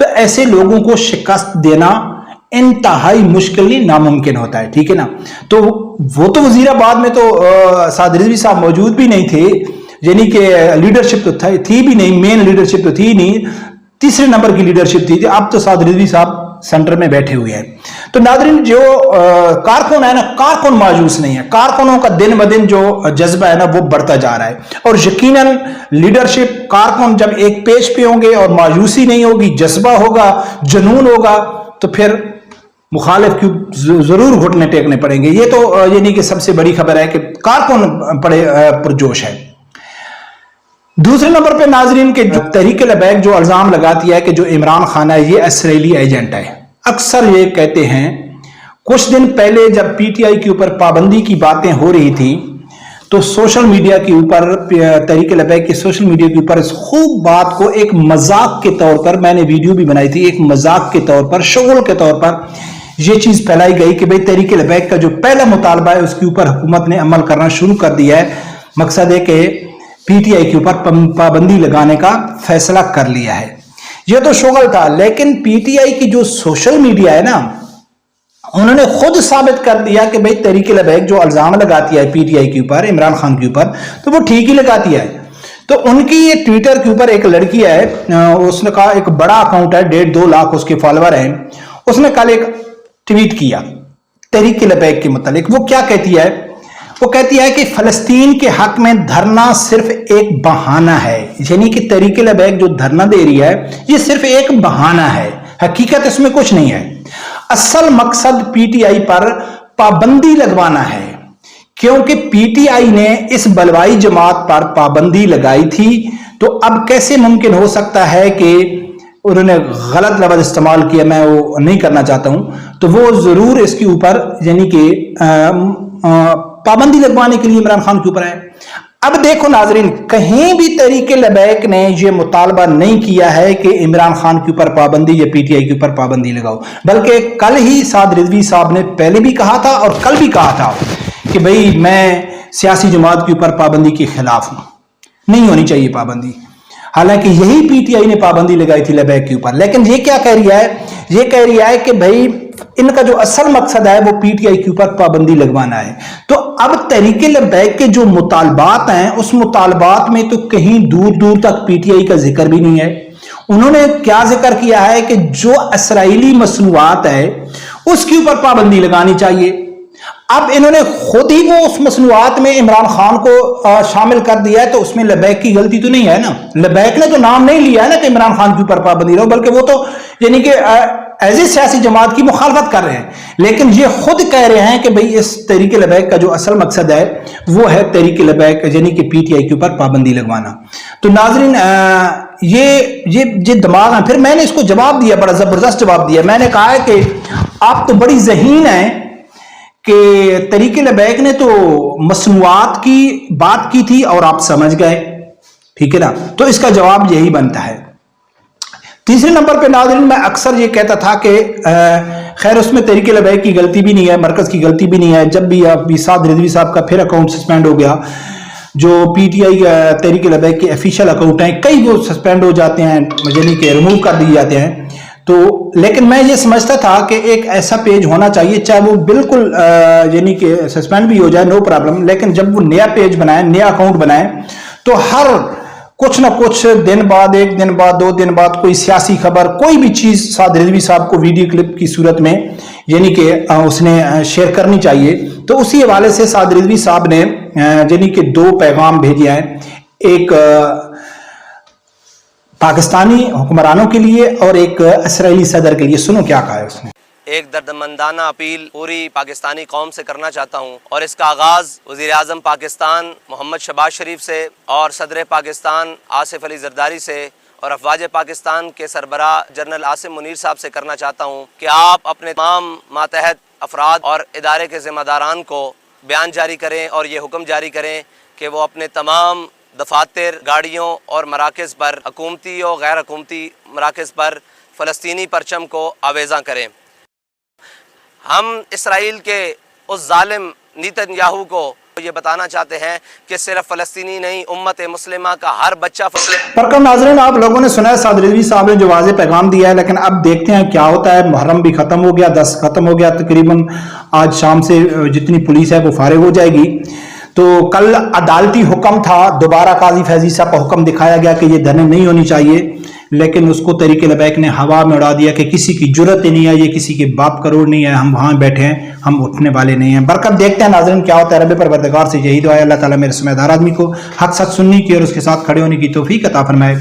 تو ایسے لوگوں کو شکست دینا انتہائی مشکل نہیں ناممکن ہوتا ہے، ٹھیک ہے نا. تو وہ تو وزیر آباد میں تو سعد رضوی صاحب موجود بھی نہیں تھے، یعنی کہ لیڈرشپ تو تھی بھی نہیں، مین لیڈرشپ تو تھی نہیں، تیسرے نمبر کی لیڈرشپ تھی. اب تو سعد رضوی صاحب سینٹر میں بیٹھے ہوئے ہیں. تو ناظرین جو کارکن ہے نا، کارکن مایوس نہیں ہے، کارکنوں کا دن بدن جو جذبہ ہے نا وہ بڑھتا جا رہا ہے. اور یقیناً لیڈرشپ کارکن جب ایک پیج پہ ہوں گے اور مایوسی نہیں ہوگی، جذبہ ہوگا، جنون ہوگا، تو پھر مخالف کی ضرور گھٹنے ٹیکنے پڑیں گے. یہ تو یعنی کہ سب سے بڑی خبر ہے کہ کارکن بڑے پرجوش ہے. دوسرے نمبر پہ ناظرین کے جو تحریک لبیک جو الزام لگاتی ہے کہ جو عمران خان ہے یہ اسرائیلی ایجنٹ ہے. اکثر یہ کہتے ہیں، کچھ دن پہلے جب پی ٹی آئی کے اوپر پابندی کی باتیں ہو رہی تھی تو سوشل میڈیا کے اوپر، تحریک لبیک کے سوشل میڈیا کے اوپر اس خوب بات کو ایک مذاق کے طور پر، میں نے ویڈیو بھی بنائی تھی، ایک مذاق کے طور پر، شغل کے طور پر یہ چیز پھیلائی گئی کہ بھئی تحریک لبیک کا جو پہلا مطالبہ ہے اس کے اوپر حکومت نے عمل کرنا شروع کر دیا ہے. مقصد ہے کہ پی ٹی آئی کے اوپر پابندی لگانے کا فیصلہ کر لیا ہے. یہ تو شغل تھا، لیکن پی ٹی آئی کی جو سوشل میڈیا ہے نا، انہوں نے خود ثابت کر دیا کہ بھئی تحریک لبیک جو الزام لگاتی ہے پی ٹی آئی کے اوپر، عمران خان کے اوپر، تو وہ ٹھیک ہی لگاتی ہے. تو ان کی یہ ٹویٹر کے اوپر ایک لڑکی ہے، اس نے کہا، ایک بڑا اکاؤنٹ ہے، 1.5-2 لاکھ اس کے فالوور ہیں، اس نے کل ایک ٹویٹ کیا تحریک لبیک کے متعلق. وہ کیا کہتی ہے؟ وہ کہتی ہے کہ فلسطین کے حق میں دھرنا صرف ایک بہانہ ہے. یعنی کہ تحریک لبیک جو دھرنا دے رہی ہے یہ صرف ایک بہانہ ہے، حقیقت اس میں کچھ نہیں ہے. اصل مقصد پی ٹی آئی پر پابندی لگوانا ہے، کیونکہ پی ٹی آئی نے اس بلوائی جماعت پر پابندی لگائی تھی. تو اب کیسے ممکن ہو سکتا ہے کہ انہوں نے غلط لفظ استعمال کیا، میں وہ نہیں کرنا چاہتا ہوں، تو وہ ضرور اس کے اوپر یعنی کہ پابندی لگوانے کے لیے عمران خان کے اوپر ہے. اب دیکھو ناظرین، کہیں بھی تحریک لبیک نے یہ مطالبہ نہیں کیا ہے کہ عمران خان کے اوپر پابندی یا پی ٹی آئی کے اوپر پابندی لگاؤ، بلکہ کل ہی سعد رضوی صاحب نے پہلے بھی کہا تھا اور کل بھی کہا تھا کہ بھئی میں سیاسی جماعت کے اوپر پابندی کے خلاف ہوں، نہیں ہونی چاہیے پابندی. حالانکہ یہی پی ٹی آئی نے پابندی لگائی تھی لبیک کے اوپر. لیکن یہ کیا کہہ رہی ہے؟ یہ کہہ رہی ہے کہ بھئی ان کا جو اصل مقصد ہے وہ پی ٹی آئی کے اوپر پابندی لگوانا ہے. تو اب تحریک لبیک کے جو مطالبات ہیں اس مطالبات میں تو کہیں دور دور تک پی ٹی آئی کا ذکر بھی نہیں ہے. انہوں نے کیا ذکر کیا ہے کہ جو اسرائیلی مصنوعات ہے اس کے اوپر پابندی لگانی چاہیے. اب انہوں نے خود ہی وہ اس مصنوعات میں عمران خان کو شامل کر دیا ہے، تو اس میں لبیک کی غلطی تو نہیں ہے نا. لبیک نے تو نام نہیں لیا ہے نا کہ عمران خان کے اوپر پابندی لگاؤ، بلکہ وہ تو یعنی کہ ایسی سیاسی جماعت کی مخالفت کر رہے ہیں. لیکن یہ خود کہہ رہے ہیں کہ بھئی اس تحریک لبیک کا جو اصل مقصد ہے وہ ہے تحریک لبیک یعنی کہ پی ٹی آئی کے اوپر پابندی لگوانا. تو ناظرین یہ دماغ ہے. پھر میں نے اس کو جواب دیا، بڑا زبردست جواب دیا. میں نے کہا ہے کہ آپ تو بڑی ذہین ہیں کہ تحریک لبیک نے تو مصنوعات کی بات کی تھی اور آپ سمجھ گئے، ٹھیک ہے نا. تو اس کا جواب یہی بنتا ہے. تیسرے نمبر پہ ناظرین میں اکثر یہ کہتا تھا کہ خیر اس میں تحریک لبیک کی غلطی بھی نہیں ہے، مرکز کی غلطی بھی نہیں ہے. جب بھی سعد رضوی صاحب کا پھر اکاؤنٹ سسپینڈ ہو گیا، جو P T I Tehreek Labbaik کے افیشل اکاؤنٹ ہیں کئی وہ سسپینڈ ہو جاتے ہیں، یعنی کہ ریموو کر دیے جاتے ہیں. تو لیکن میں یہ سمجھتا تھا کہ ایک ایسا پیج ہونا چاہیے، چاہے وہ بالکل یعنی کہ سسپینڈ بھی ہو جائے، نو پرابلم، لیکن جب وہ نیا پیج بنائیں، نیا اکاؤنٹ بنائیں، تو ہر کچھ نہ کچھ دن بعد، ایک دن بعد، 2 دن بعد کوئی سیاسی خبر، کوئی بھی چیز سعد رضوی صاحب کو ویڈیو کلپ کی صورت میں یعنی کہ اس نے شیئر کرنی چاہیے. تو اسی حوالے سے سعد رضوی صاحب نے یعنی کہ 2 پیغام بھیجے ہیں، ایک پاکستانی حکمرانوں کے لیے اور ایک اسرائیلی صدر کے لیے. سنو کیا کہا ہے اس نے. ایک دردمندانہ اپیل پوری پاکستانی قوم سے کرنا چاہتا ہوں، اور اس کا آغاز وزیر اعظم پاکستان محمد شہباز شریف سے اور صدر پاکستان آصف علی زرداری سے اور افواج پاکستان کے سربراہ جنرل عاصم منیر صاحب سے کرنا چاہتا ہوں کہ آپ اپنے تمام ماتحت افراد اور ادارے کے ذمہ داران کو بیان جاری کریں اور یہ حکم جاری کریں کہ وہ اپنے تمام دفاتر، گاڑیوں اور مراکز پر، حکومتی اور غیر حکومتی مراکز پر فلسطینی پرچم کو آویزاں کریں. ہم اسرائیل کے اس ظالم نیتن یاہو کو یہ بتانا چاہتے ہیں کہ صرف فلسطینی نہیں، امت مسلمہ کا ہر بچہ پرکم ناظرین، آپ لوگوں نے سنا ہے سعد رضوی صاحب نے جو واضح پیغام دیا ہے، لیکن اب دیکھتے ہیں کیا ہوتا ہے۔ محرم بھی ختم ہو گیا، 10 ختم ہو گیا تقریباً، آج شام سے جتنی پولیس ہے وہ فارغ ہو جائے گی۔ تو کل عدالتی حکم تھا، دوبارہ قاضی فیضی صاحب کا حکم دکھایا گیا کہ یہ دھرنے نہیں ہونی چاہیے، لیکن اس کو تحریک لبیک نے ہوا میں اڑا دیا کہ کسی کی جرت ہی نہیں ہے، یہ کسی کے باپ کا روڑ نہیں ہے، ہم وہاں بیٹھے ہیں، ہم اٹھنے والے نہیں ہیں۔ برکت دیکھتے ہیں ناظرین کیا ہوتا ہے۔ رب پروردگار سے یہی دعا ہے اللہ تعالیٰ میرے سمیت ہر آدمی کو حق سچ سننے کی اور اس کے ساتھ کھڑے ہونے کی توفیق عطا فرمائے۔